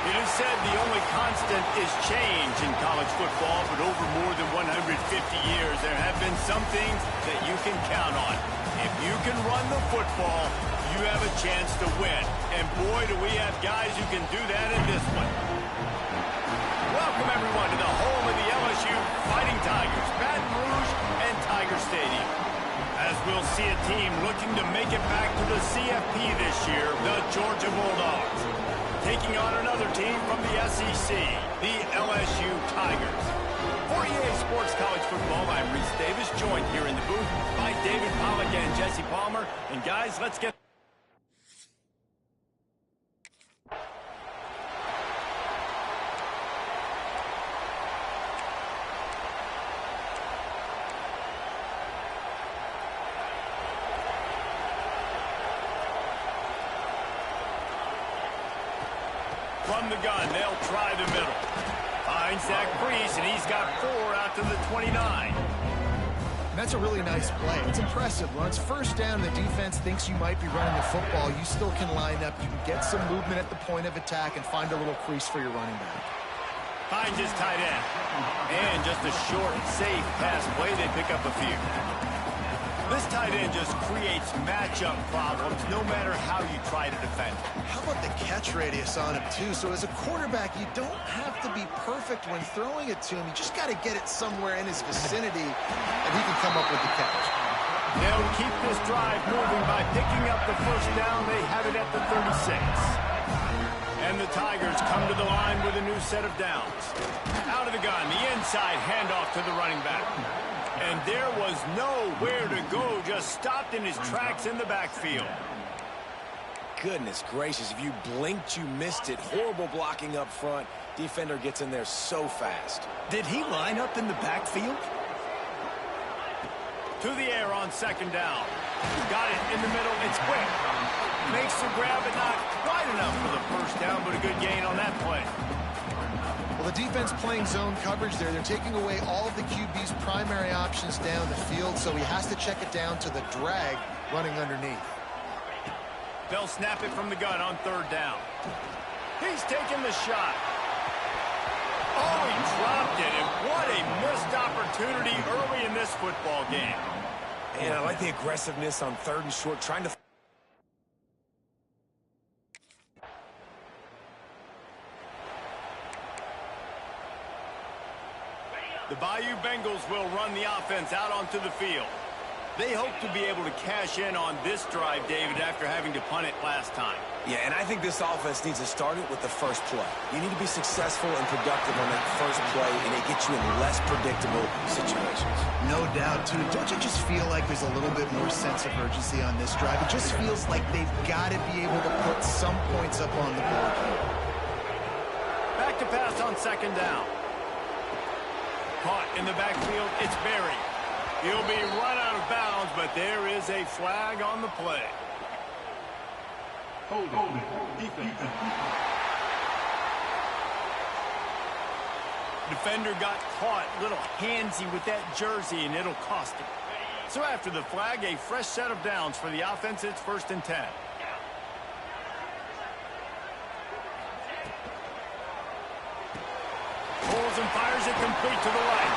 It is said the only constant is change in college football, but over more than 150 years, there have been some things that you can count on. If you can run the football, you have a chance to win. And boy, do we have guys who can do that in this one. Welcome, everyone, to the home of the LSU Fighting Tigers, Baton Rouge and Tiger Stadium. As we'll see a team looking to make it back to the CFP this year, the Georgia Bulldogs, taking on another team from the SEC, the LSU Tigers. For EA Sports College Football, I'm Reese Davis, joined here in the booth by David Pollack and Jesse Palmer. And guys, let's get... From the gun, they'll try the middle. Finds Zach Brees, and he's got 4 out to the 29. That's a really nice play. It's impressive. When it's first down, the defense thinks you might be running the football. You still can line up. You can get some movement at the point of attack and find a little crease for your running back. Finds his tight end. And just a short, safe pass play, they pick up a few. This tight end just creates matchup problems no matter how you try to defend. How about the catch radius on him, too? So as a quarterback, you don't have to be perfect when throwing it to him. You just got to get it somewhere in his vicinity, and he can come up with the catch. They'll keep this drive moving by picking up the first down. They have it at the 36. And the Tigers come to the line with a new set of downs. Out of the gun, the inside handoff to the running back. And there was nowhere to go, just stopped in his tracks in the backfield. Goodness gracious, if you blinked, you missed it. Horrible blocking up front. Defender gets in there so fast. Did he line up in the backfield? To the air on second down. Got it in the middle, it's quick. Makes the grab, but not quite enough for the first down, but a good gain on that play. Well, the defense playing zone coverage there. They're taking away all of the QB's primary options down the field, so he has to check it down to the drag running underneath. They'll snap it from the gun on third down. He's taking the shot. Oh, he dropped it, and what a missed opportunity early in this football game. And I like the aggressiveness on third and short, trying to... The Bayou Bengals will run the offense out onto the field. They hope to be able to cash in on this drive, David, after having to punt it last time. Yeah, and I think this offense needs to start it with the first play. You need to be successful and productive on that first play, and it gets you in less predictable situations. No doubt, too. Don't you just feel like there's a little bit more sense of urgency on this drive? It just feels like they've got to be able to put some points up on the board here. Back to pass on second down. Caught in the backfield, it's Berry. He'll be run out of bounds, but there is a flag on the play. Hold it. Defense. Defender got caught, little handsy with that jersey, and it'll cost him. So after the flag, a fresh set of downs for the offense. It's 1st and 10. Pulls and fires it complete to the right.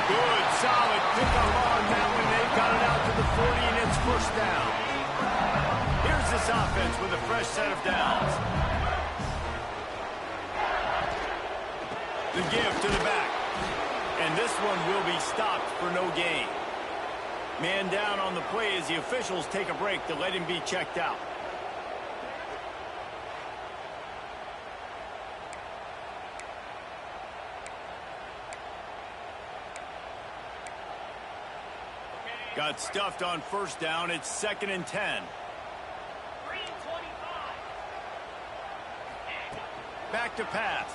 Good, solid pickup on that one. They've got it out to the 40, and it's 1st down. Here's this offense with a fresh set of downs. The give to the back. And this one will be stopped for no gain. Man down on the play as the officials take a break to let him be checked out. Got stuffed on 1st down. It's 2nd and 10. Back to pass.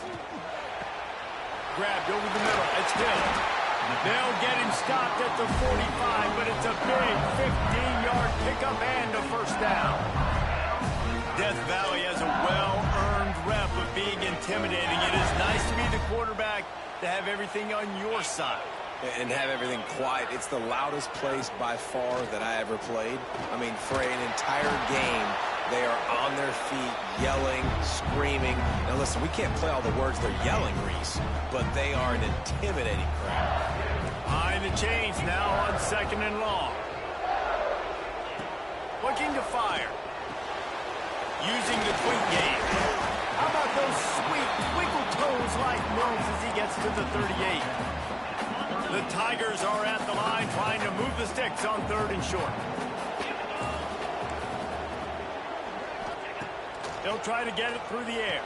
Grabbed over the middle. It's Hill. They'll get him stopped at the 45, but it's a big 15-yard pickup and a 1st down. Death Valley has a well-earned rep of being intimidating. It is nice to be the quarterback, to have everything on your side. And have everything quiet. It's the loudest place by far that I ever played. I mean, for an entire game, they are on their feet, yelling, screaming. Now, listen, we can't play all the words they're yelling, Reese, but they are an intimidating crowd. Behind the chains now on 2nd and long. Looking to fire. Using the twink game. How about those sweet twinkle toes like moves as he gets to the 38? The Tigers are at the line trying to move the sticks on 3rd and short. They'll try to get it through the air.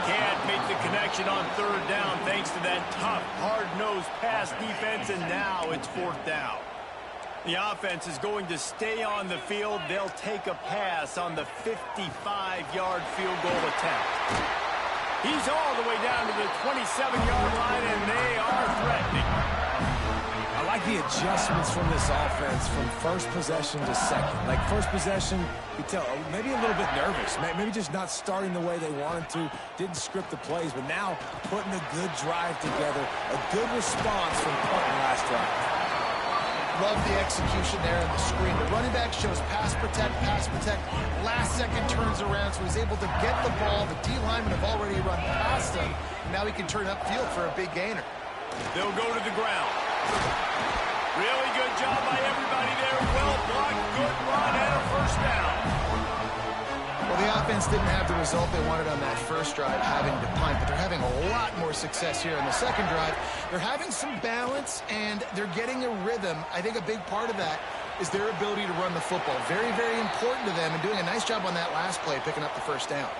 Can't make the connection on 3rd down thanks to that tough, hard-nosed pass defense, and now it's 4th down. The offense is going to stay on the field. They'll take a pass on the 55-yard field goal attempt. He's all the way down to the 27-yard line, and they are threatening. I like the adjustments from this offense from 1st possession to 2nd. Like, 1st possession, you tell, maybe a little bit nervous. Maybe just not starting the way they wanted to. Didn't script the plays, but now putting a good drive together. A good response from punting last drive. Love the execution there on the screen. The running back shows pass protect, pass protect. Last second turns around, so he's able to get the ball. The D linemen have already run past him. Now he can turn upfield for a big gainer. They'll go to the ground. Really good job by everybody there. Well blocked, good run, and a 1st down. Well, the offense didn't have the result they wanted on that 1st drive, having to punt, but they're having a lot more success here in the 2nd drive. They're having some balance, and they're getting a rhythm. I think a big part of that is their ability to run the football. Very, very important to them, and doing a nice job on that last play, picking up the 1st down.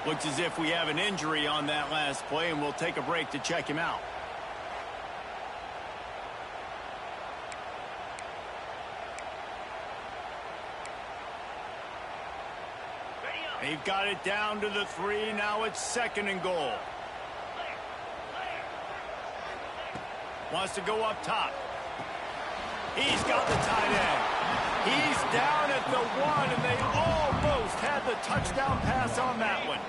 Looks as if we have an injury on that last play, and we'll take a break to check him out. They've got it down to the 3. Now it's 2nd and goal. Wants to go up top. He's got the tight end. He's down at the 1, and they almost had the touchdown pass on that one.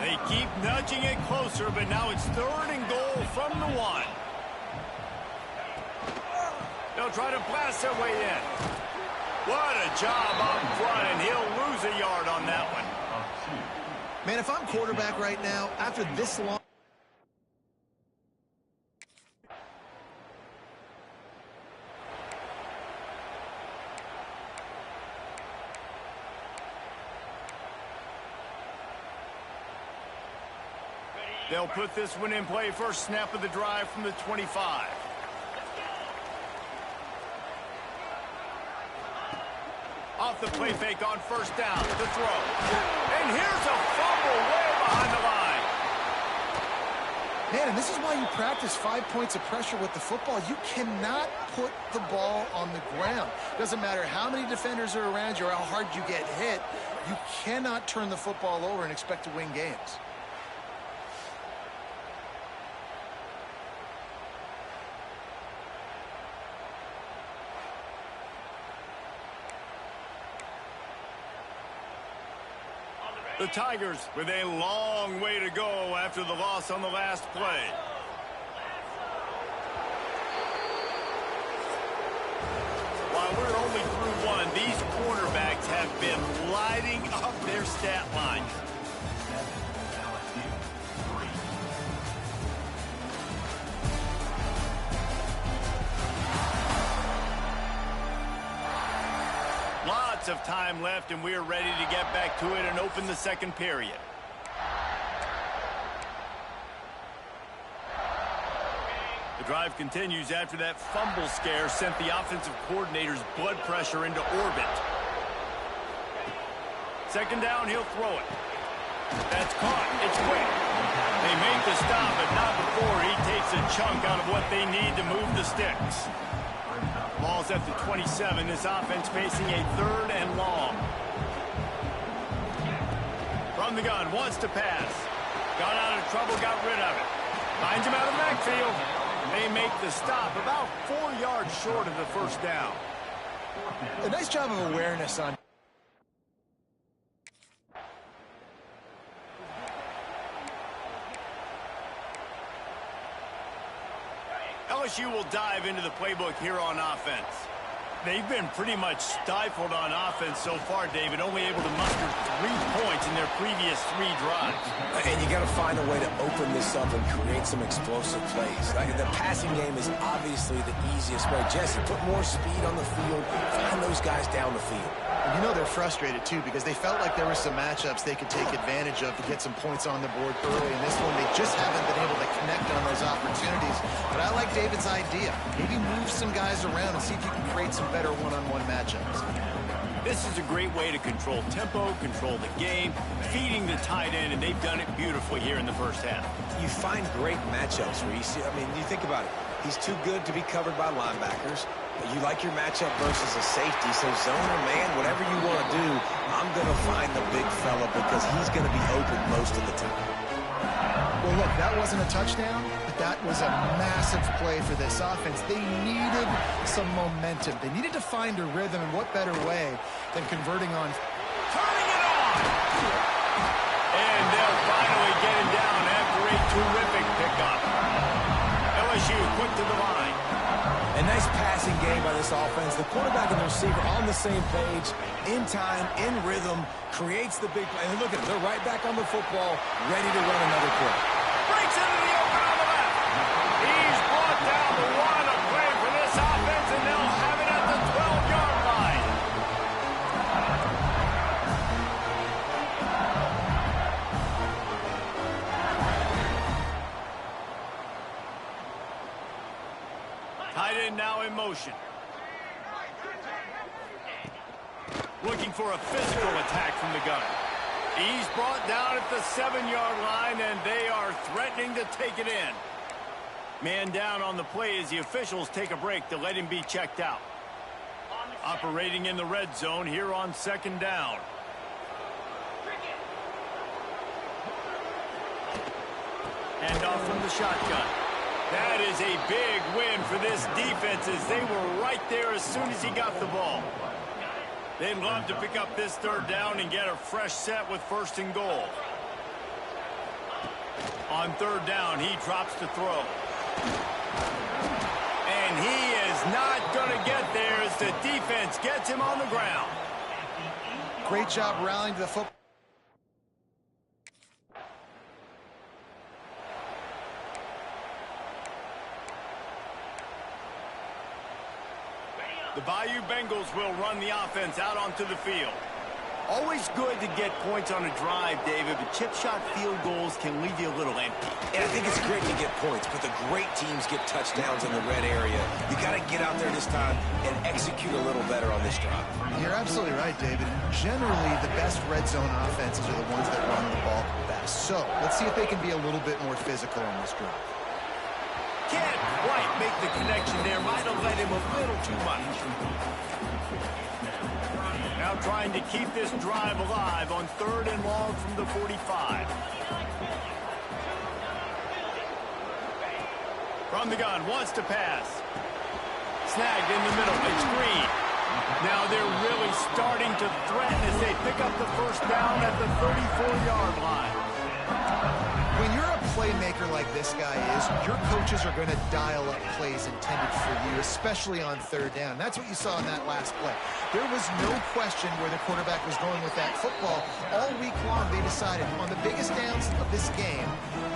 They keep nudging it closer, but now it's 3rd and goal from the 1. They'll try to blast their way in. What a job up front, and he'll lose a yard on that one. Man, if I'm quarterback right now, after this long... They'll put this one in play. First snap of the drive from the 25. Off the play fake on 1st down to throw. And here's a fumble way behind the line. Man, and this is why you practice 5 points of pressure with the football. You cannot put the ball on the ground. Doesn't matter how many defenders are around you or how hard you get hit. You cannot turn the football over and expect to win games. The Tigers with a long way to go after the loss on the last play. Well, we're only through one. These quarterbacks have been lighting up their stat line. Lots of time left, and we're ready to get back to it and open the second period. The drive continues after that fumble scare sent the offensive coordinator's blood pressure into orbit. Second down, he'll throw it. That's caught. It's quick. They make the stop, but not before he takes a chunk out of what they need to move the sticks. Ball's at the 27. This offense facing a 3rd and long. From the gun, wants to pass. Got out of trouble, got rid of it. Finds him out of the backfield. They make the stop about 4 yards short of the first down. A nice job of awareness on. LSU will dive into the playbook here on offense. They've been pretty much stifled on offense so far, David, only able to muster 3 points in their previous 3 drives. And you got to find a way to open this up and create some explosive plays. Like, the passing game is obviously the easiest way. Jesse, put more speed on the field, find those guys down the field. And you know they're frustrated, too, because they felt like there were some matchups they could take advantage of to get some points on the board early. In this one, they just haven't been able to connect on those opportunities. But I like David's idea. Maybe move some guys around and see if you can create some better one-on-one matchups. This is a great way to control tempo, control the game, feeding the tight end, and they've done it beautifully here in the first half. You find great matchups where you see, you think about it. He's too good to be covered by linebackers. You like your matchup versus a safety, so zone or man, whatever you want to do, I'm going to find the big fella because he's going to be open most of the time. Well, look, that wasn't a touchdown, but that was a massive play for this offense. They needed some momentum. They needed to find a rhythm, and what better way than converting on. Turning it on! And they'll finally get him down after a terrific pickup. LSU quick to the line. A nice passing game by this offense. The quarterback and the receiver on the same page, in time, in rhythm, creates the big play. And look at it, they're right back on the football, ready to run another play. Breaks into the open on the left. He's brought down the one of play for this offense, and they'll have it at the 12-yard line. Tight end now in motion. Looking for a physical attack from the gun. He's brought down at the 7-yard line, and they are threatening to take it in. Man down on the play as the officials take a break to let him be checked out. Operating in the red zone here on 2nd down. Hand off from the shotgun. That is a big win for this defense as they were right there as soon as he got the ball. They'd love to pick up this 3rd down and get a fresh set with 1st and goal. On 3rd down, he drops to throw. And he is not going to get there as the defense gets him on the ground. Great job rallying to the football. The Bayou Bengals will run the offense out onto the field. Always good to get points on a drive, David, but chip shot field goals can leave you a little empty. And I think it's great to get points, but the great teams get touchdowns in the red area. You got to get out there this time and execute a little better on this drive. You're absolutely right, David. Generally, the best red zone offenses are the ones that run the ball best. So let's see if they can be a little bit more physical on this drive. Can't quite make the connection there. Might have led him a little too much. Now trying to keep this drive alive on 3rd and long from the 45. From the gun, wants to pass. Snagged in the middle, it's Green. Now they're really starting to threaten as they pick up the 1st down at the 34-yard line. When you're a playmaker like this guy is, your coaches are going to dial up plays intended for you, especially on third down. That's what you saw in that last play. There was no question where the quarterback was going with that football. All week long, they decided on the biggest downs of this game,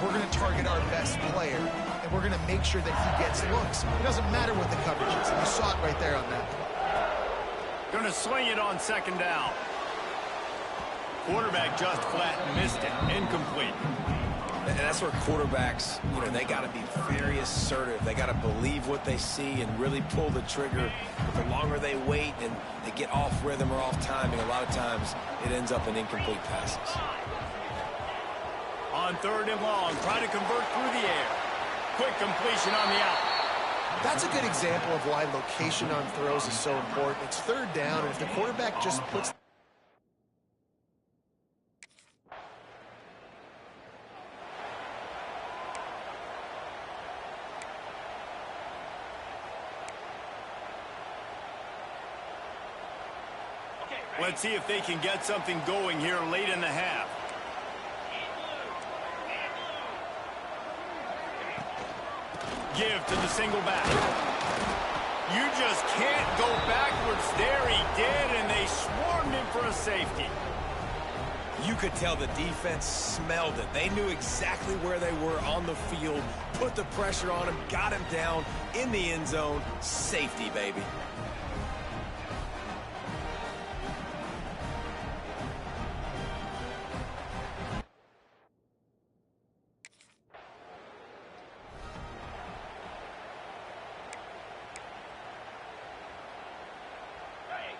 we're going to target our best player, and we're going to make sure that he gets looks. It doesn't matter what the coverage is. You saw it right there on that play. Going to swing it on second down. Quarterback just flat missed it. Incomplete. And that's where quarterbacks, they got to be very assertive. They got to believe what they see and really pull the trigger. But the longer they wait and they get off rhythm or off timing, a lot of times it ends up in incomplete passes. On third and long, try to convert through the air. Quick completion on the out. That's a good example of why location on throws is so important. It's third down, and if the quarterback just puts... Let's see if they can get something going here late in the half. Give to the single back. You just can't go backwards. There he did, and they swarmed him for a safety. You could tell the defense smelled it. They knew exactly where they were on the field, put the pressure on him, got him down in the end zone. Safety, baby.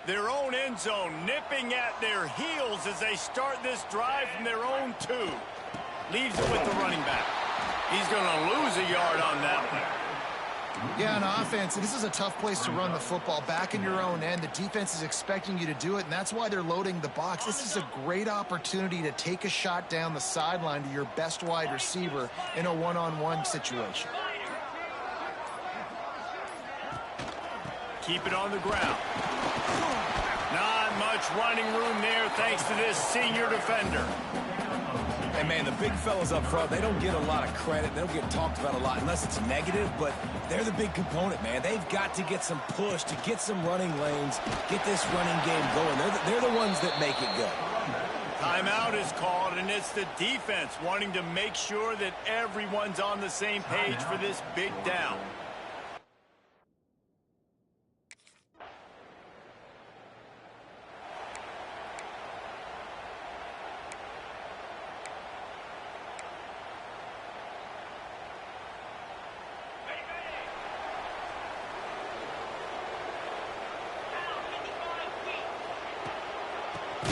Their own end zone nipping at their heels as they start this drive from their own 2. Leaves it with the running back. He's going to lose a yard on that one. Yeah, on offense, this is a tough place to run the football. Back in your own end, the defense is expecting you to do it, and that's why they're loading the box. This is a great opportunity to take a shot down the sideline to your best wide receiver in a one-on-one situation. Keep it on the ground. Not much running room there thanks to this senior defender. Hey, man, the big fellas up front, they don't get a lot of credit. They don't get talked about a lot unless it's negative, but they're the big component, man. They've got to get some push, to get some running lanes, get this running game going. They're the ones that make it go. Timeout is called, and it's the defense wanting to make sure that everyone's on the same page for this big down.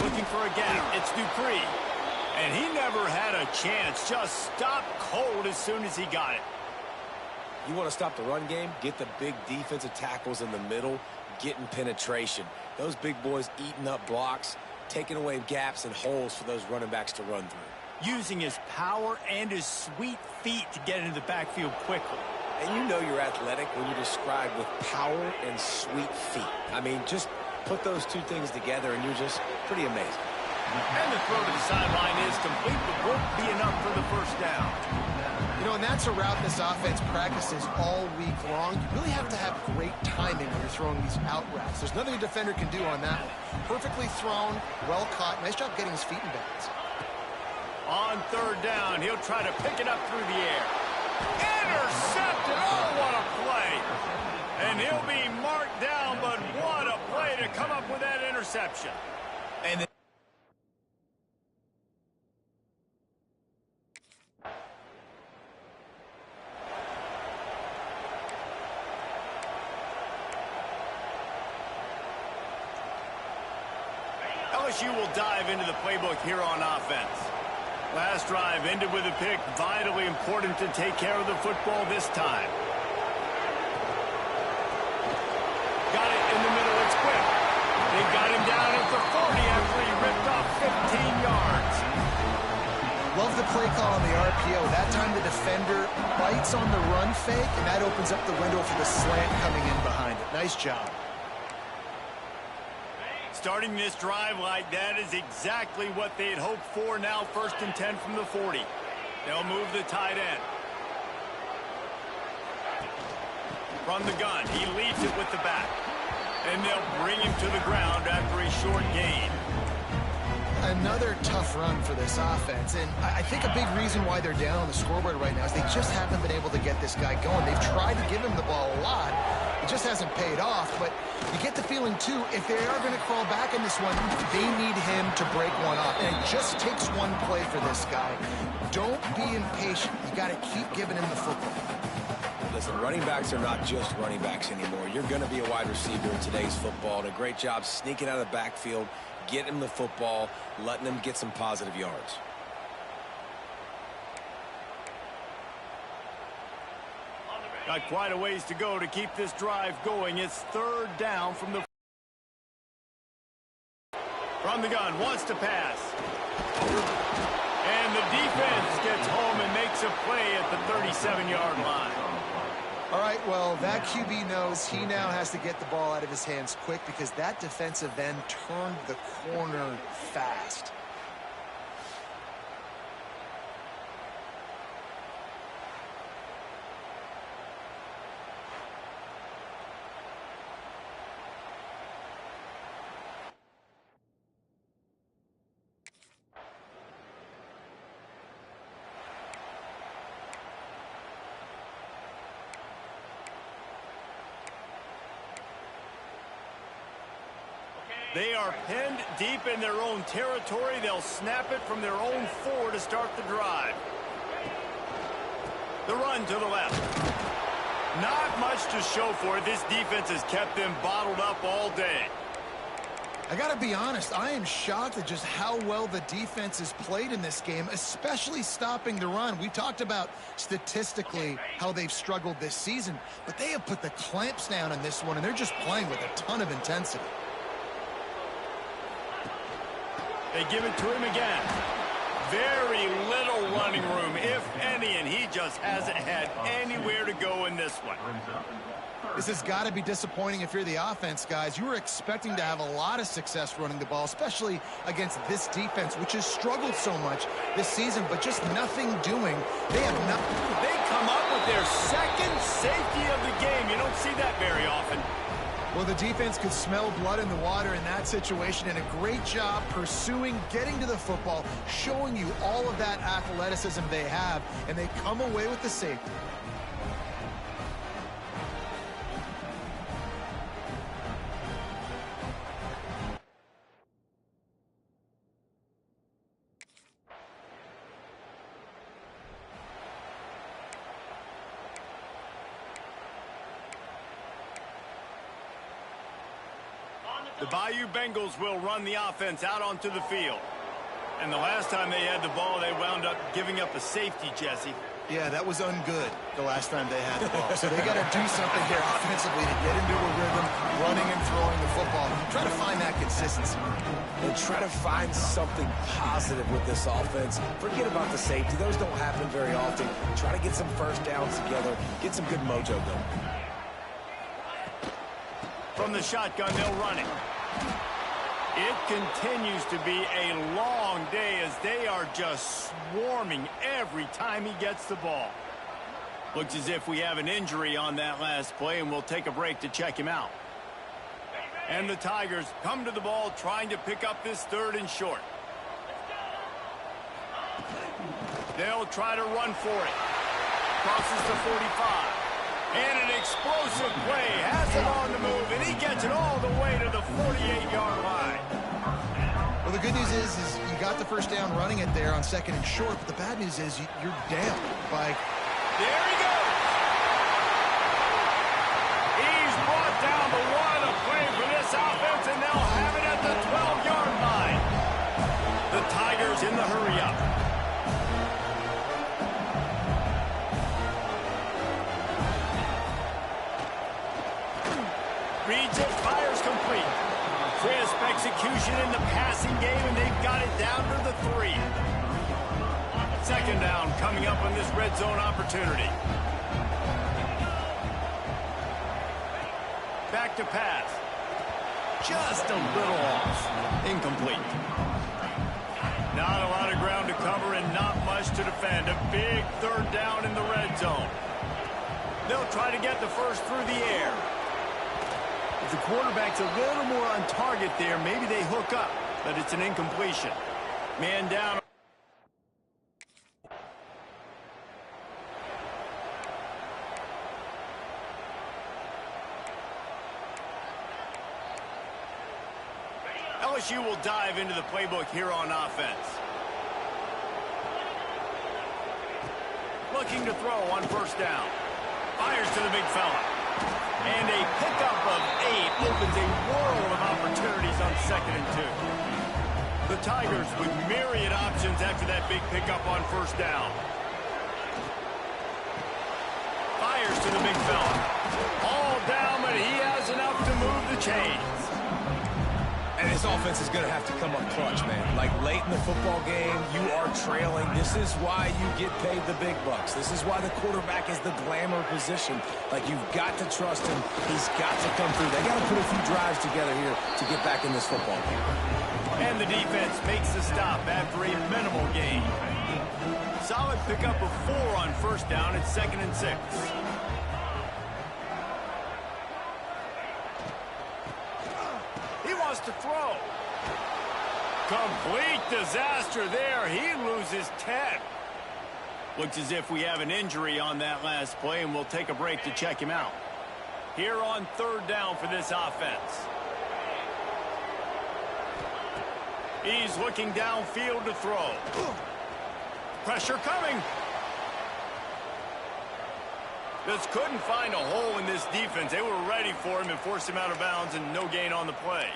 Looking for a gap. It's Dupree. And he never had a chance. Just stopped cold as soon as he got it. You want to stop the run game? Get the big defensive tackles in the middle, getting penetration. Those big boys eating up blocks, taking away gaps and holes for those running backs to run through. Using his power and his sweet feet to get into the backfield quickly. And you know you're athletic when you describe with power and sweet feet. I mean, just put those two things together and you're just pretty amazing. And the throw to the sideline is complete, but won't be enough for the first down. You know, and that's a route this offense practices all week long. You really have to have great timing when you're throwing these out routes. There's nothing a defender can do on that one. Perfectly thrown, well caught. Nice job getting his feet in bounds. On third down, he'll try to pick it up through the air. Intercepted! Oh, what a play! And he'll be marked down, but what a play to come up with that interception. And LSU will dive into the playbook here on offense. Last drive ended with a pick. Vitally important to take care of the football this time. Got it in the middle. It's quick. They got him down at the 40 after he ripped off 15 yards. Love the play call on the RPO. That time the defender bites on the run fake, and that opens up the window for the slant coming in behind it. Nice job. Starting this drive like that is exactly what they had hoped for. Now 1st and 10 from the 40. They'll move the tight end. From the gun, he leads it with the back. And they'll bring him to the ground after a short gain. Another tough run for this offense, and I think a big reason why they're down on the scoreboard right now is they just haven't been able to get this guy going. They've tried to give him the ball a lot. It just hasn't paid off, but you get the feeling, too, if they are going to crawl back in this one, they need him to break one off, and it just takes one play for this guy. Don't be impatient. You got to keep giving him the football. Listen, running backs are not just running backs anymore. You're going to be a wide receiver in today's football, and a great job sneaking out of the backfield, getting him the football, letting him get some positive yards. Got quite a ways to go to keep this drive going. It's third down from the gun. Wants to pass. And the defense gets home and makes a play at the 37-yard line. All right, well, that QB knows he now has to get the ball out of his hands quick because that defensive end turned the corner fast. They are pinned deep in their own territory. They'll snap it from their own 4 to start the drive. The run to the left. Not much to show for it. This defense has kept them bottled up all day. I got to be honest, I am shocked at just how well the defense has played in this game, especially stopping the run. We talked about statistically how they've struggled this season, but they have put the clamps down in this one, and they're just playing with a ton of intensity. They give it to him again. Very little running room, if any, and he just hasn't had anywhere to go in this one. This has got to be disappointing if you're the offense, guys. You were expecting to have a lot of success running the ball, especially against this defense, which has struggled so much this season, but just nothing doing. They have nothing. They come up with their second safety of the game. You don't see that very often. Well, the defense could smell blood in the water in that situation, and a great job pursuing, getting to the football, showing you all of that athleticism they have, and they come away with the safety. The Bayou Bengals will run the offense out onto the field. And the last time they had the ball, they wound up giving up a safety, Jesse. Yeah, that was ungood the last time they had the ball. So they got to do something here offensively to get into a rhythm, running and throwing the football. Try to find that consistency. And try to find something positive with this offense. Forget about the safety. Those don't happen very often. Try to get some first downs together, get some good mojo going. From the shotgun, they'll run it. It continues to be a long day as they are just swarming every time he gets the ball. Looks as if we have an injury on that last play, and we'll take a break to check him out. And the Tigers come to the ball trying to pick up this 3rd and short. They'll try to run for it. Crosses the 45. And an explosive play, has it on the move, and he gets it all the way to the 48-yard line. Well, the good news is you got the first down running it there on 2nd and short, but the bad news is you're down by... There he goes. He's brought down the one, a play for this offense, and they'll have it at the 12-yard line. The Tigers in the hurry-up. Reads it, fires complete. Crisp execution in the passing game, and they've got it down to the 3. 2nd down coming up on this red zone opportunity. Back to pass. Just a little off. Incomplete. Not a lot of ground to cover and not much to defend. A big third down in the red zone. They'll try to get the first through the air. If the quarterback's a little more on target there, maybe they hook up, but it's an incompletion. Man down. LSU will dive into the playbook here on offense. Looking to throw on first down. Fires to the big fella. And a pickup of 8 opens a world of opportunities on 2nd and 2. The Tigers with myriad options after that big pickup on first down. Fires to the big fella. All down, but he has enough to move the chains. And this offense is going to have to come up clutch, man. Like, late in the football game, you are trailing. This is why you get paid the big bucks. This is why the quarterback is the glamour position. Like, you've got to trust him. He's got to come through. They got to put a few drives together here to get back in this football game. And the defense makes the stop after a minimal gain. Solid pickup of 4 on first down at 2nd and 6. To throw. Complete disaster there. He loses 10. Looks as if we have an injury on that last play, and we'll take a break to check him out. Here on third down for this offense. He's looking downfield to throw. Pressure coming. Just couldn't find a hole in this defense. They were ready for him and forced him out of bounds, and no gain on the play.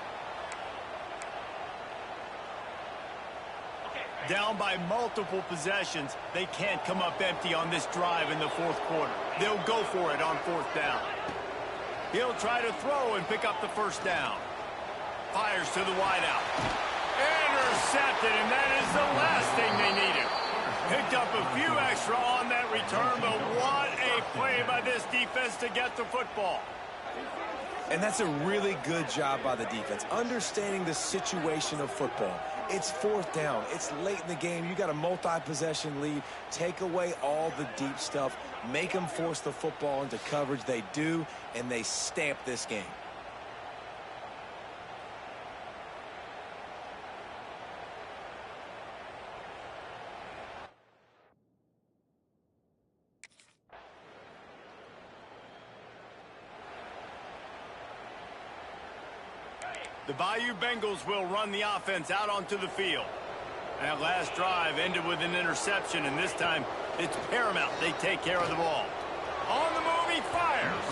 Down by multiple possessions, they can't come up empty on this drive in the 4th quarter. They'll go for it on 4th down. He'll try to throw and pick up the first down. Fires to the wideout. Intercepted, and that is the last thing they needed. Picked up a few extra on that return, but what a play by this defense to get the football. And that's a really good job by the defense, understanding the situation of football. It's 4th down. It's late in the game. You got a multi-possession lead. Take away all the deep stuff. Make them force the football into coverage. They do, and they stamp this game. The Bayou Bengals will run the offense out onto the field. That last drive ended with an interception, and this time it's paramount they take care of the ball. On the move, he fires.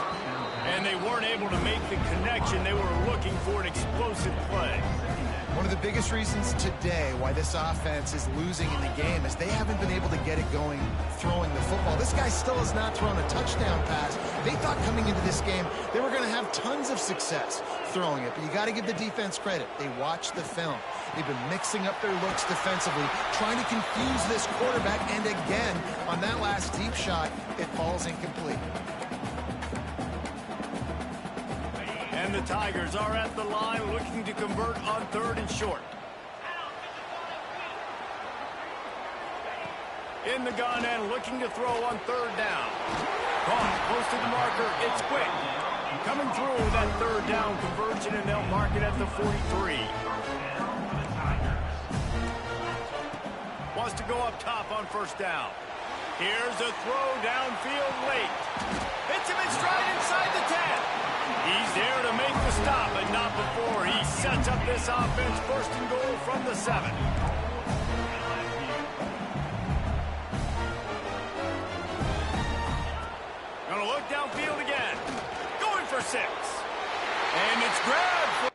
And they weren't able to make the connection. They were looking for an explosive play. One of the biggest reasons today why this offense is losing in the game is they haven't been able to get it going throwing the football. This guy still has not thrown a touchdown pass. They thought coming into this game they were going to have tons of success throwing it, but you got to give the defense credit. They watched the film. They've been mixing up their looks defensively, trying to confuse this quarterback, and again, on that last deep shot, it falls incomplete. And the Tigers are at the line looking to convert on 3rd and short. In the gun and looking to throw on 3rd down. Caught close to the marker. It's quick. Coming through that 3rd down conversion, and they'll mark it at the 43. Wants to go up top on 1st down. Here's a throw downfield late. Hits him in stride inside the 10. He's there to make the stop, but not before he sets up this offense 1st and goal from the 7. Gonna look downfield again. Going for 6. And it's grabbed.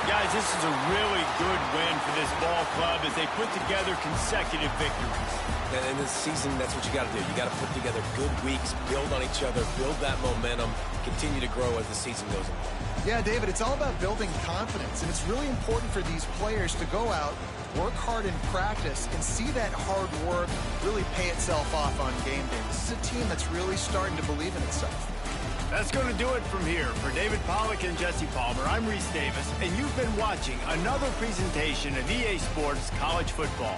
Guys, this is a really good win for this ball club as they put together consecutive victories. And in this season, that's what you got to do. You got to put together good weeks, build on each other, build that momentum, continue to grow as the season goes on. Yeah, David, it's all about building confidence, and it's really important for these players to go out, work hard in practice, and see that hard work really pay itself off on game day. This is a team that's really starting to believe in itself. That's going to do it from here. For David Pollack and Jesse Palmer, I'm Reese Davis, and you've been watching another presentation of EA Sports College Football.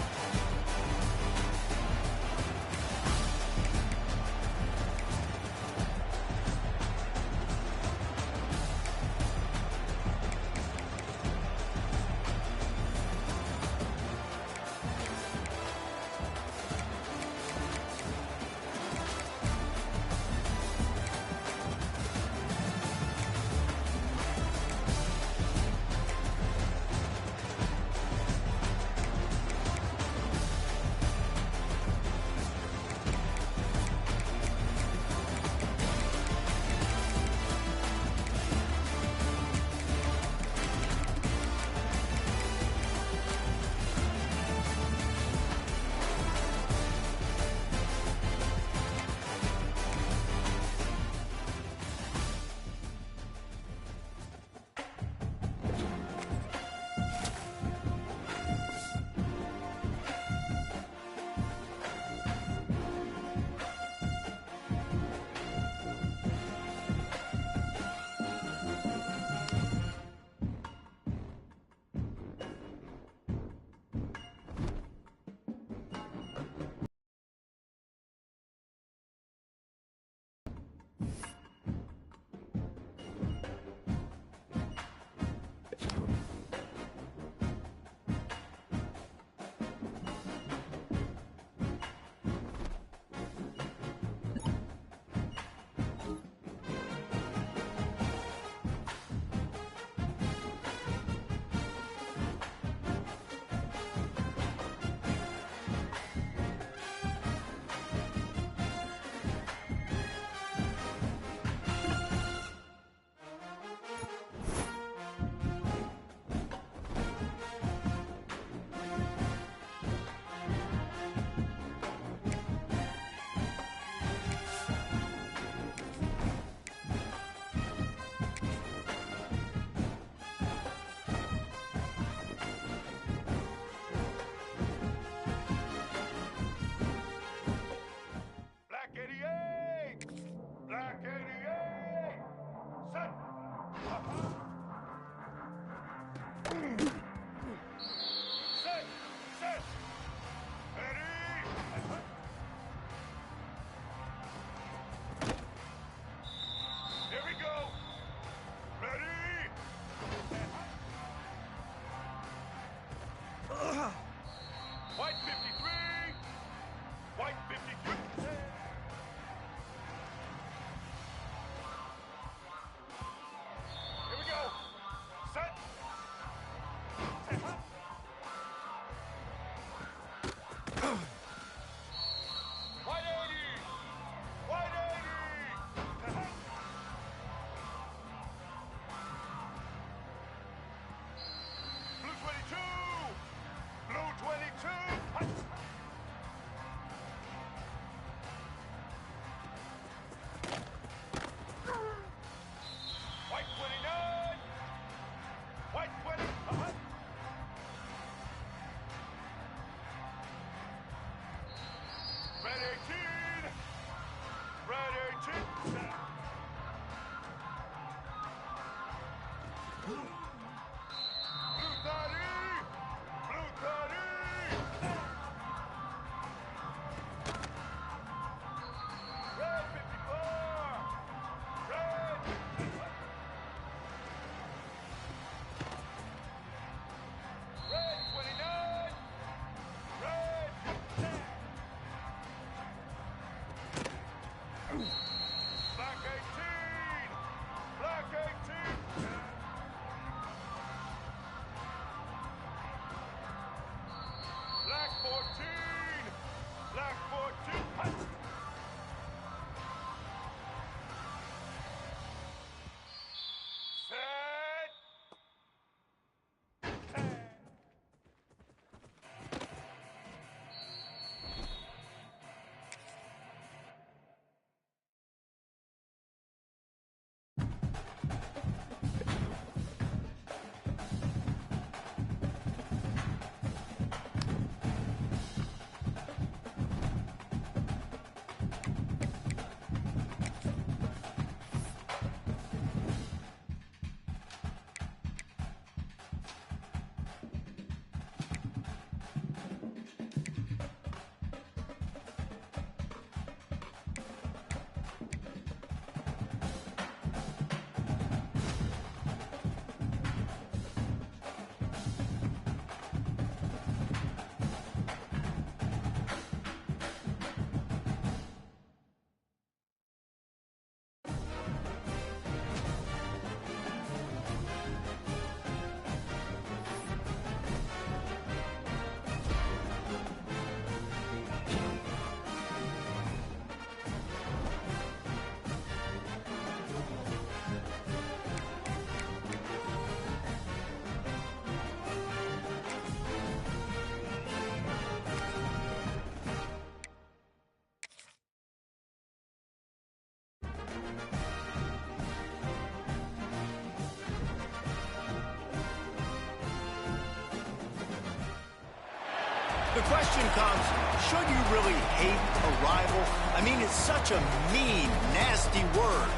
question comes, should you really hate a rival? I mean, it's such a mean, nasty word.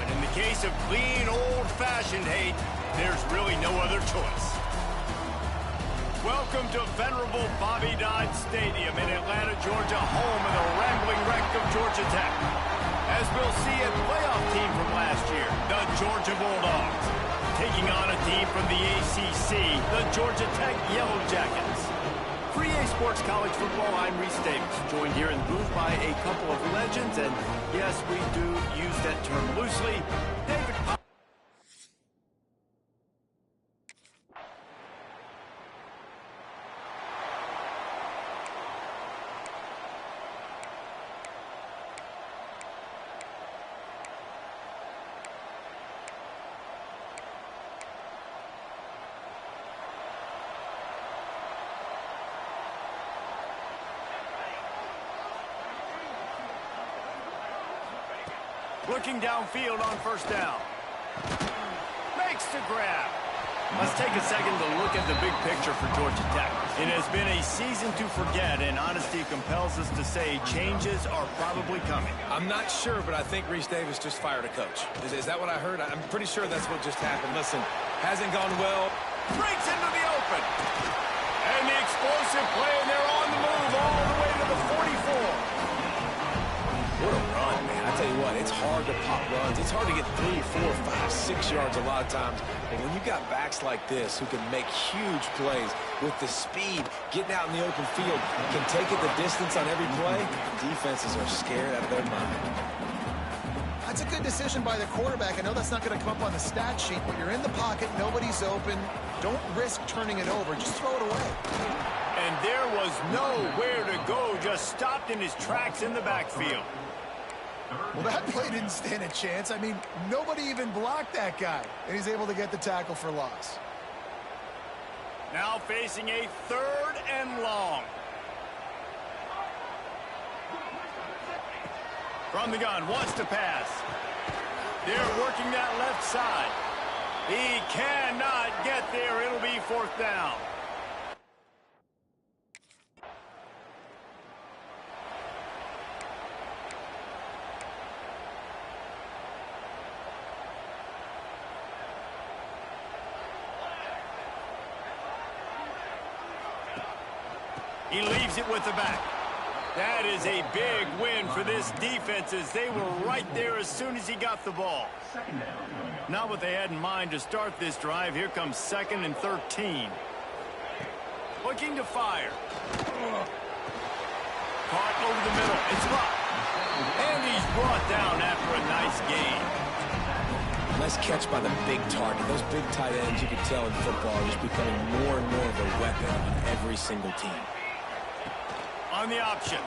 But in the case of clean, old-fashioned hate, there's really no other choice. Welcome to venerable Bobby Dodd Stadium in Atlanta, Georgia, home of the rambling wreck of Georgia Tech. As we'll see a playoff team from last year, the Georgia Bulldogs, taking on a team from the ACC, the Georgia Tech Yellow Jackets. For EA Sports College Football, I'm Reese Davis, joined here in the booth by a couple of legends, and yes, we do use that term loosely. David Pop. Looking downfield on first down. Makes the grab. Let's take a second to look at the big picture for Georgia Tech. It has been a season to forget, and honesty compels us to say changes are probably coming. I'm not sure, but I think Reese Davis just fired a coach. Is that what I heard? I'm pretty sure that's what just happened. Listen, hasn't gone well. Breaks into the open. And the explosive play, and they're on the move all the way to the 44. What a run, man. I tell you what, it's hard to pop runs. It's hard to get 3, 4, 5, 6 yards a lot of times. But when you got backs like this who can make huge plays with the speed, getting out in the open field, can take it the distance on every play, defenses are scared out of their mind. That's a good decision by the quarterback. I know that's not going to come up on the stat sheet, but you're in the pocket, nobody's open. Don't risk turning it over. Just throw it away. And there was nowhere to go, just stopped in his tracks in the backfield. Well, that play didn't stand a chance. I mean, nobody even blocked that guy, and he's able to get the tackle for loss. Now facing a 3rd and long. From the gun, wants to pass. They're working that left side. He cannot get there. It'll be 4th down. He leaves it with the back. That is a big win for this defense as they were right there as soon as he got the ball. Not what they had in mind to start this drive. Here comes 2nd and 13. Looking to fire. Caught over the middle. It's blocked. And he's brought down after a nice gain. Nice catch by the big target. Those big tight ends, you can tell in football, are just becoming more and more of a weapon on every single team. On the option.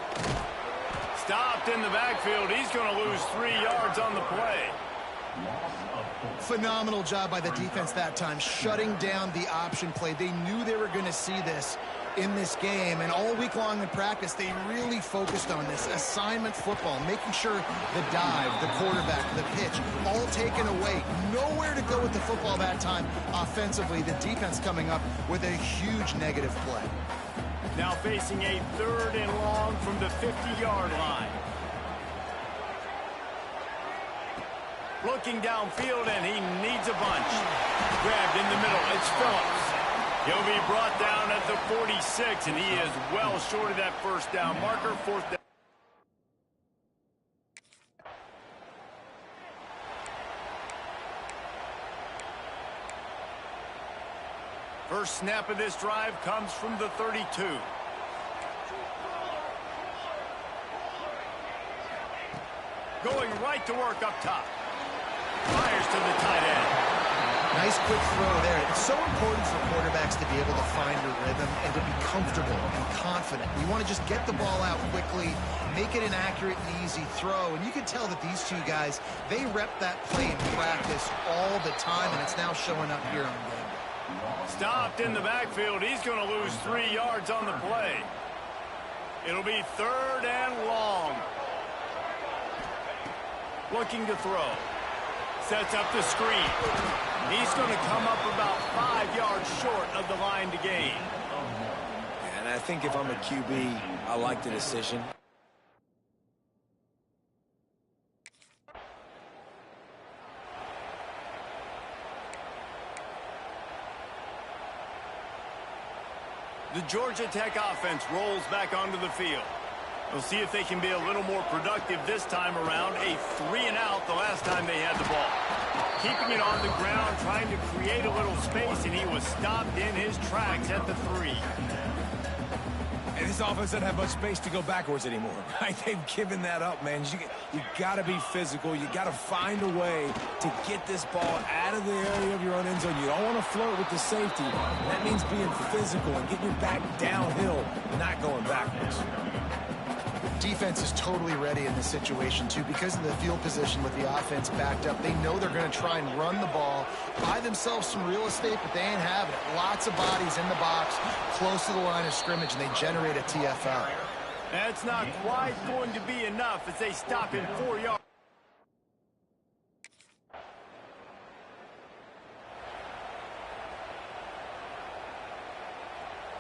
Stopped in the backfield. He's going to lose 3 yards on the play. Phenomenal job by the defense that time, shutting down the option play. They knew they were going to see this in this game, and all week long in practice, they really focused on this assignment football, making sure the dive, the quarterback, the pitch, all taken away. Nowhere to go with the football that time offensively. The defense coming up with a huge negative play. Now facing a 3rd and long from the 50-yard line. Looking downfield, and he needs a bunch. Grabbed in the middle. It's Phillips. He'll be brought down at the 46, and he is well short of that 1st down marker. 4th down. First snap of this drive comes from the 32. Going right to work up top. Fires to the tight end. Nice quick throw there. It's so important for quarterbacks to be able to find a rhythm and to be comfortable and confident. You want to just get the ball out quickly, make it an accurate and easy throw. And you can tell that these two guys, they rep that play in practice all the time, and it's now showing up here on game. Stopped in the backfield. He's going to lose 3 yards on the play. It'll be 3rd and long. Looking to throw. Sets up the screen. He's going to come up about 5 yards short of the line to gain. And I think if I'm a QB, I like the decision. The Georgia Tech offense rolls back onto the field. We'll see if they can be a little more productive this time around. A 3-and-out the last time they had the ball. Keeping it on the ground, trying to create a little space, and he was stopped in his tracks at the 3. And this offense doesn't have much space to go backwards anymore, right? They've given that up, man. You got to be physical. You got to find a way to get this ball out of the area of your own end zone. You don't want to flirt with the safety. That means being physical and getting your back downhill, not going backwards. Defense is totally ready in this situation, too, because of the field position with the offense backed up. They know they're going to try and run the ball, buy themselves some real estate, but they ain't having it. Lots of bodies in the box, close to the line of scrimmage, and they generate a TFL. That's not quite going to be enough as they stop in 4 yards.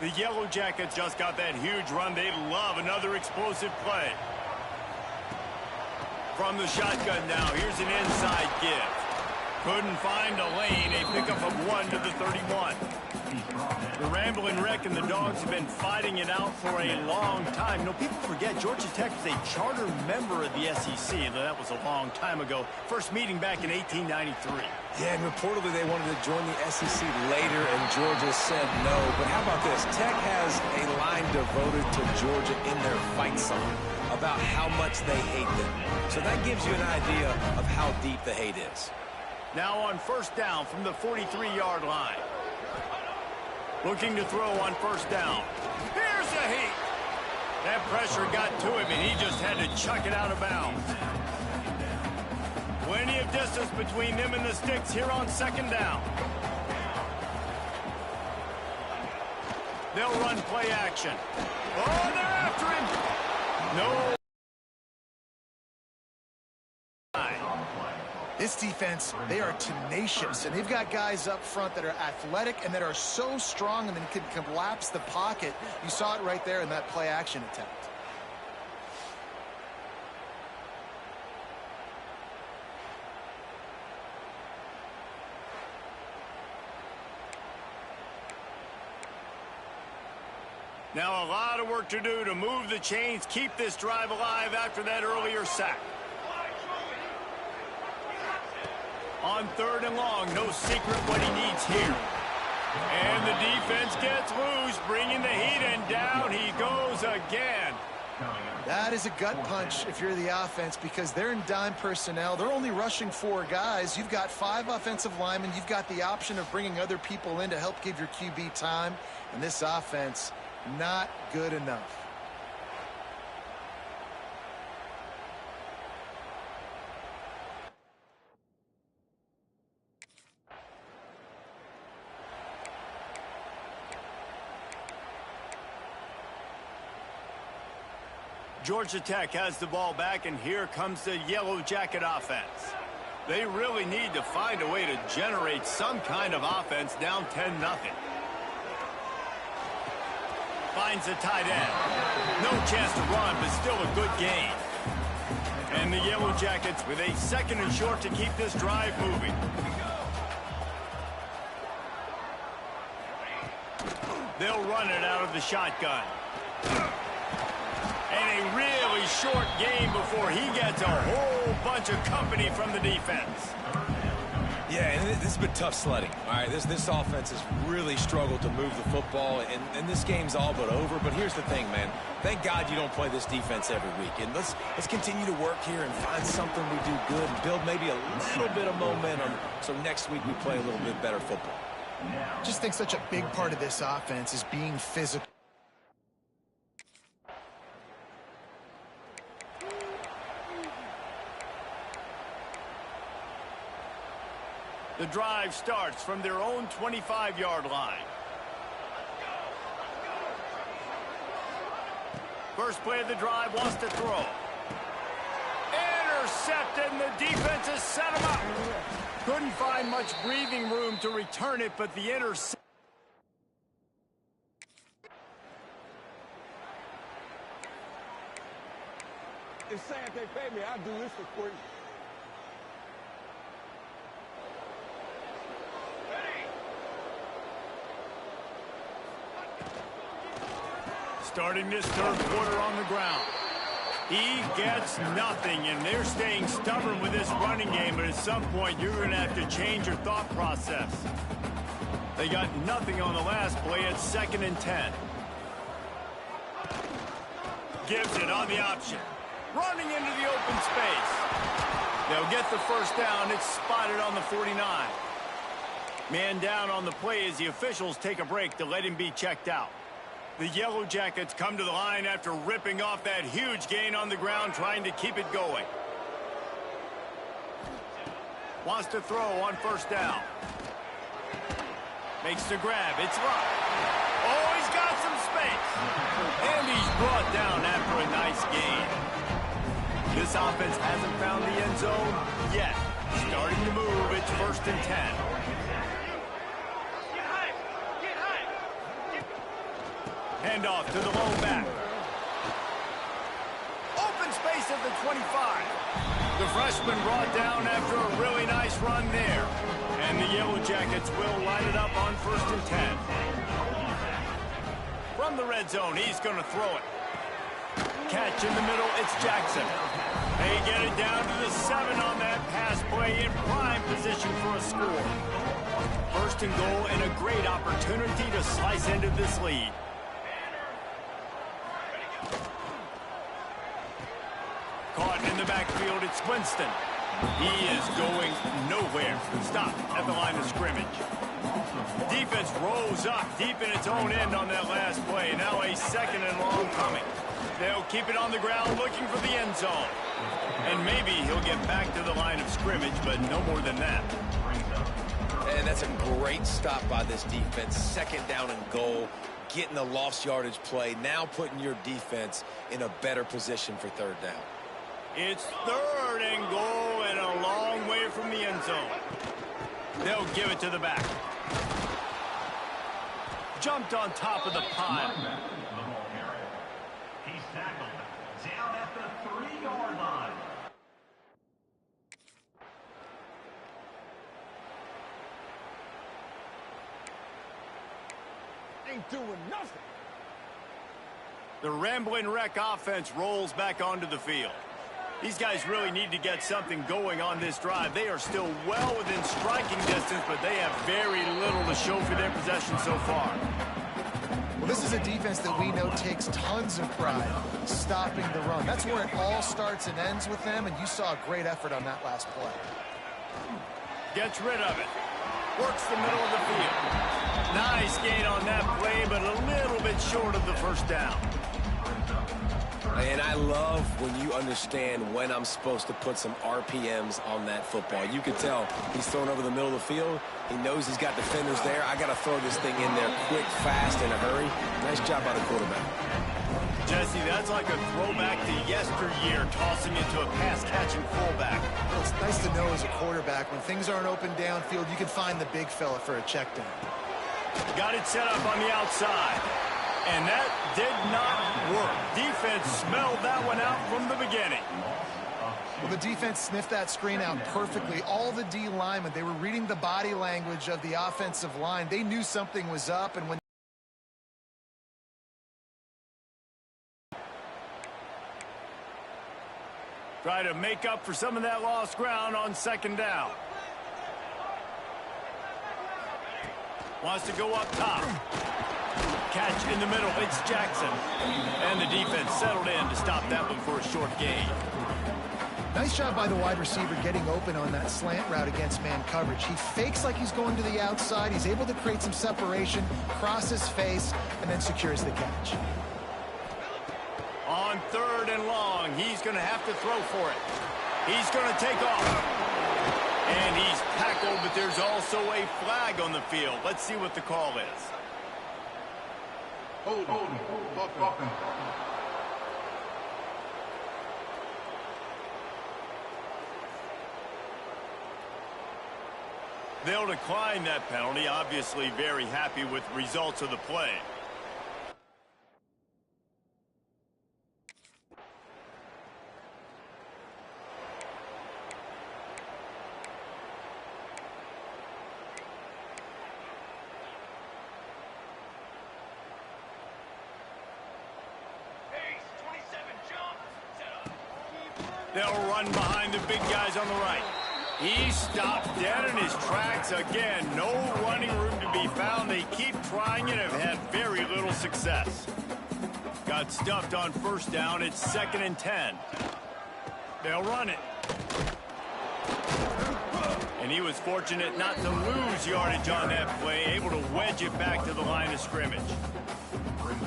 The Yellow Jackets just got that huge run. They love another explosive play. From the shotgun now, here's an inside give. Couldn't find a lane. A pickup of 1 to the 31. The Ramblin' Wreck and the Dogs have been fighting it out for a long time. You know, people forget Georgia Tech was a charter member of the SEC, and that was a long time ago. First meeting back in 1893. Yeah, and reportedly they wanted to join the SEC later, and Georgia said no. But how about this? Tech has a line devoted to Georgia in their fight song about how much they hate them. So that gives you an idea of how deep the hate is. Now on first down from the 43-yard line. Looking to throw on first down. Here's a heat. That pressure got to him, and he just had to chuck it out of bounds. Plenty of distance between them and the sticks here on second down. They'll run play action. Oh, they're after him. No. This defense, they are tenacious, and they've got guys up front that are athletic and that are so strong and then can collapse the pocket. You saw it right there in that play action attempt. Now a lot of work to do to move the chains, keep this drive alive after that earlier sack. On third and long, no secret what he needs here. And the defense gets loose, bringing the heat, and down he goes again. That is a gut punch if you're the offense, because they're in dime personnel. They're only rushing 4 guys. You've got 5 offensive linemen. You've got the option of bringing other people in to help give your QB time. And this offense, not good enough. Georgia Tech has the ball back, and here comes the Yellow Jacket offense. They really need to find a way to generate some kind of offense down 10-0. Finds a tight end. No chance to run, but still a good gain. And the Yellow Jackets with a second and short to keep this drive moving. They'll run it out of the shotgun. And a really short game before he gets a whole bunch of company from the defense. Yeah, and this has been tough sledding. All right, this offense has really struggled to move the football, and this game's all but over. But here's the thing, man. Thank God you don't play this defense every week. And let's continue to work here and find something we do good and build maybe a little bit of momentum so next week we play a little bit better football. I just think such a big part of this offense is being physical. The drive starts from their own 25-yard line. First play of the drive, wants to throw. Intercepted, and the defense has set him up. Couldn't find much breathing room to return it, but the interception. just say if they pay me, I'll do this for free. Starting this third quarter on the ground. He gets nothing, and they're staying stubborn with this running game, but at some point you're going to have to change your thought process. They got nothing on the last play. It's 2nd and 10. Gives it on the option. Running into the open space. They'll get the first down. It's spotted on the 49. Man down on the play as the officials take a break to let him be checked out. The Yellow Jackets come to the line after ripping off that huge gain on the ground, trying to keep it going. Wants to throw on first down. Makes the grab. It's locked. Oh, he's got some space. And he's brought down after a nice gain. This offense hasn't found the end zone yet. Starting to move. It's 1st and 10. Handoff to the low back. Open space at the 25. The freshman brought down after a really nice run there. And the Yellow Jackets will line it up on 1st and 10. From the red zone, he's going to throw it. Catch in the middle, it's Jackson. They get it down to the 7 on that pass play in prime position for a score. 1st and goal and a great opportunity to slice into this lead. Caught in the backfield, it's Winston. He is going nowhere. Stop at the line of scrimmage. Defense rolls up deep in its own end on that last play. Now a 2nd and long coming. They'll keep it on the ground looking for the end zone. And maybe he'll get back to the line of scrimmage, but no more than that. And that's a great stop by this defense. 2nd down and goal. Getting the lost yardage play. Now putting your defense in a better position for 3rd down. It's 3rd and goal and a long way from the end zone. They'll give it to the back. Jumped on top of the pile. He's tackled down at the 3-yard line. Ain't doing nothing. The Rambling Wreck offense rolls back onto the field. These guys really need to get something going on this drive. They are still well within striking distance, but they have very little to show for their possession so far. Well, this is a defense that we know takes tons of pride stopping the run. That's where it all starts and ends with them, and you saw a great effort on that last play. Gets rid of it. Works the middle of the field. Nice gain on that play, but a little bit short of the first down. And I love when you understand when I'm supposed to put some RPMs on that football. You can tell he's throwing over the middle of the field. He knows he's got defenders there. I got to throw this thing in there quick, fast, in a hurry. Nice job by the quarterback. Jesse, that's like a throwback to yesteryear, tossing it to a pass-catching fullback. Well, it's nice to know as a quarterback, when things aren't open downfield, you can find the big fella for a check down. Got it set up on the outside. And that did not work. Defense smelled that one out from the beginning. Well, the defense sniffed that screen out perfectly. All the D linemen, they were reading the body language of the offensive line. They knew something was up, and when try to make up for some of that lost ground on 2nd down. Wants to go up top. Catch in the middle, it's Jackson. And the defense settled in to stop that one for a short gain. Nice job by the wide receiver getting open on that slant route against man coverage. He fakes like he's going to the outside. He's able to create some separation, cross his face, and then secures the catch. On 3rd and long, he's going to have to throw for it. He's going to take off. And he's tackled, but there's also a flag on the field. Let's see what the call is. Hold on. They'll decline that penalty, obviously very happy with the results of the play. They'll run behind the big guys on the right. He stopped dead in his tracks again. No running room to be found. They keep trying it and have had very little success. Got stuffed on first down. It's 2nd and 10. They'll run it. And he was fortunate not to lose yardage on that play, able to wedge it back to the line of scrimmage.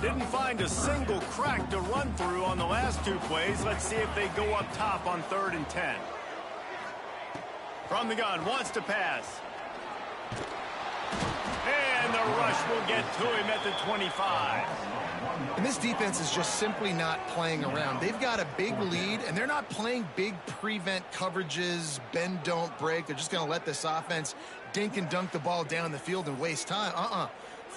Didn't find a single crack to run through on the last 2 plays. Let's see if they go up top on 3rd and 10. From the gun, wants to pass. And the rush will get to him at the 25. And this defense is just simply not playing around. They've got a big lead, and they're not playing big prevent coverages, bend, don't break. They're just going to let this offense dink and dunk the ball down the field and waste time.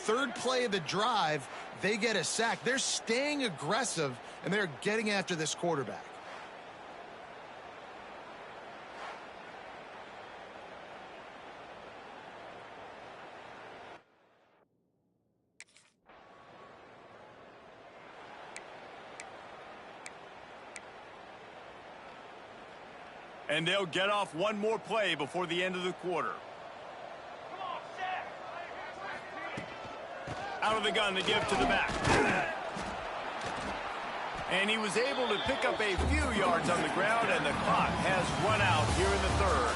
3rd play of the drive, they get a sack. They're staying aggressive, and they're getting after this quarterback. And they'll get off one more play before the end of the quarter. Out of the gun, the give to the back. And he was able to pick up a few yards on the ground, and the clock has run out here in the 3rd.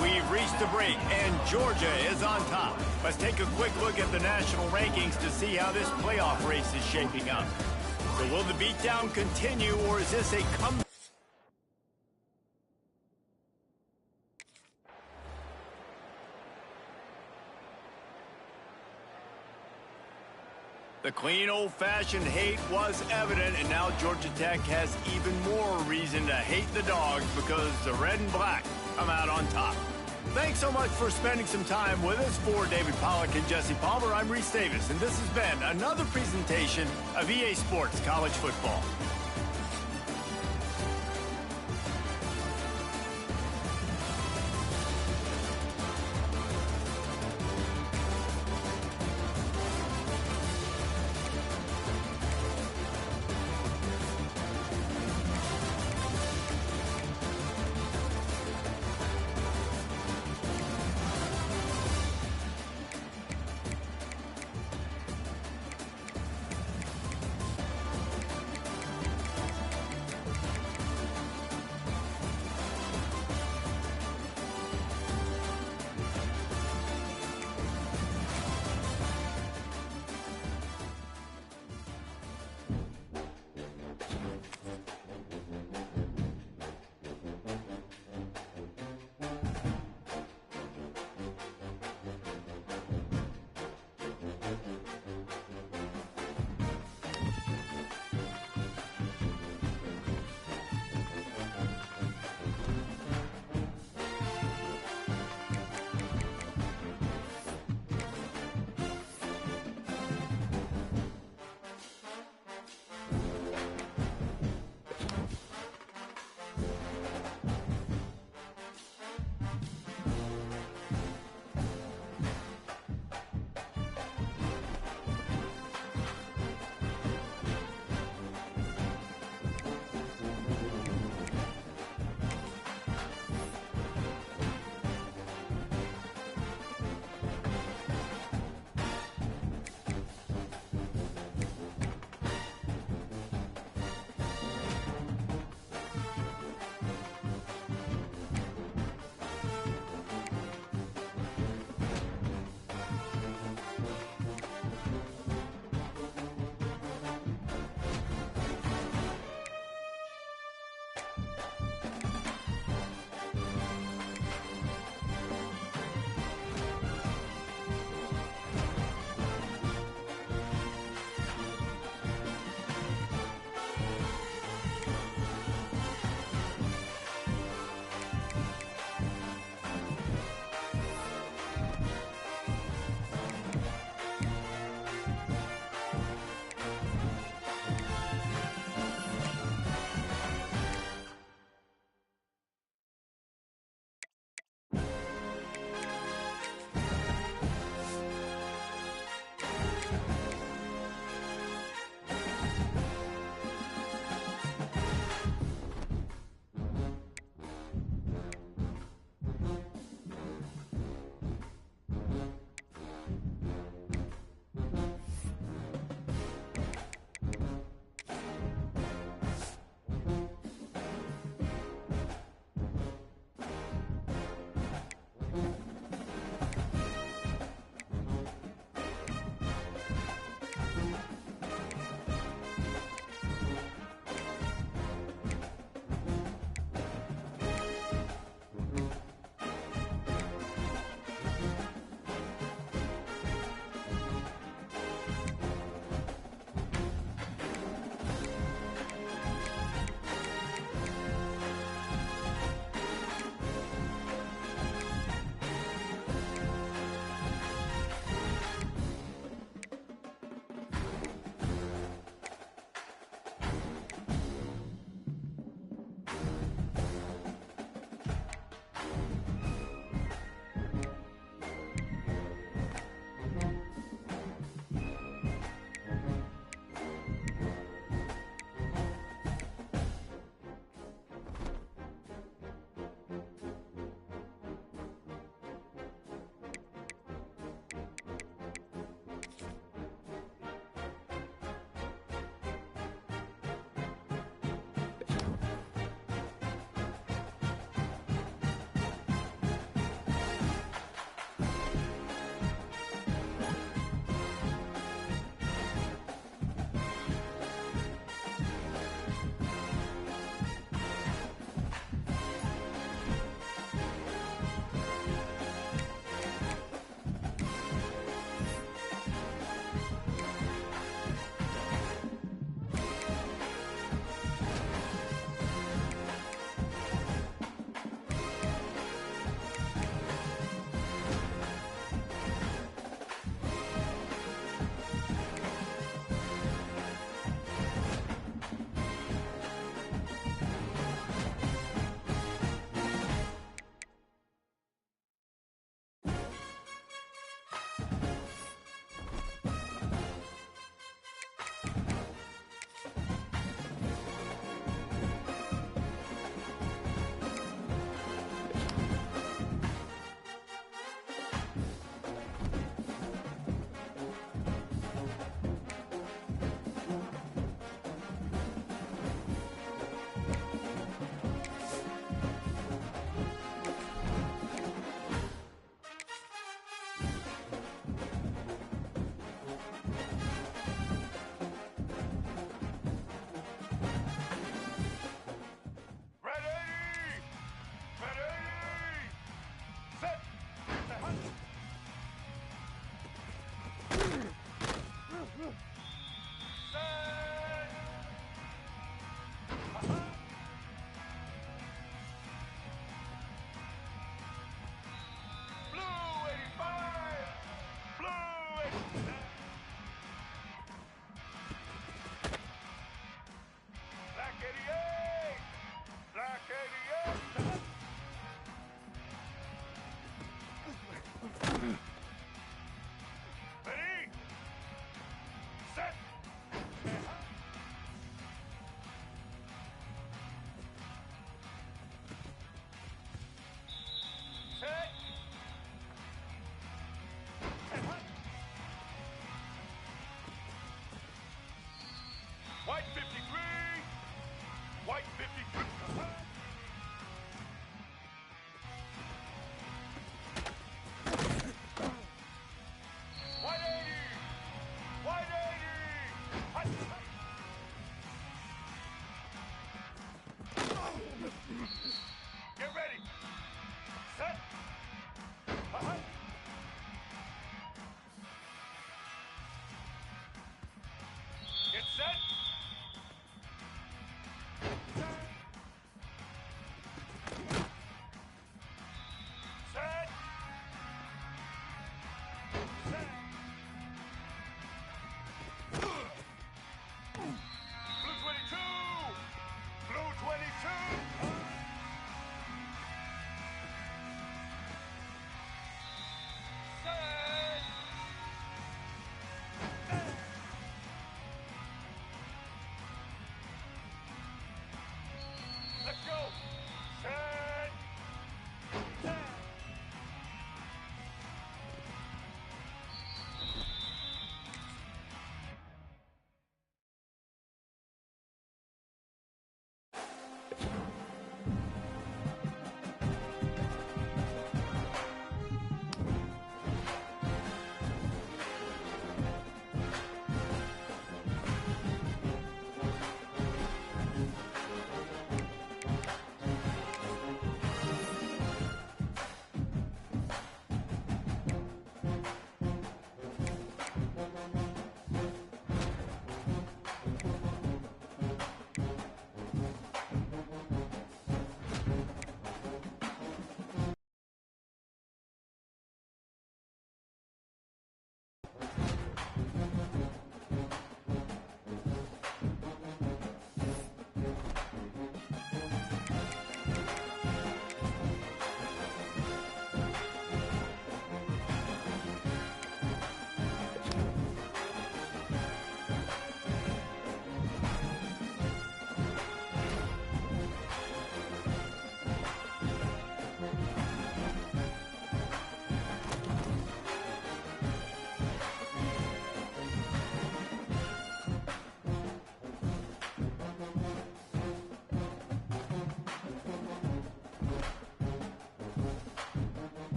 We've reached the break, and Georgia is on top. Let's take a quick look at the national rankings to see how this playoff race is shaping up. So will the beatdown continue, or is this a comeback? The clean, old-fashioned hate was evident, and now Georgia Tech has even more reason to hate the Dogs because the red and black come out on top. Thanks so much for spending some time with us. For David Pollack and Jesse Palmer, I'm Reese Davis, and this has been another presentation of EA Sports College Football.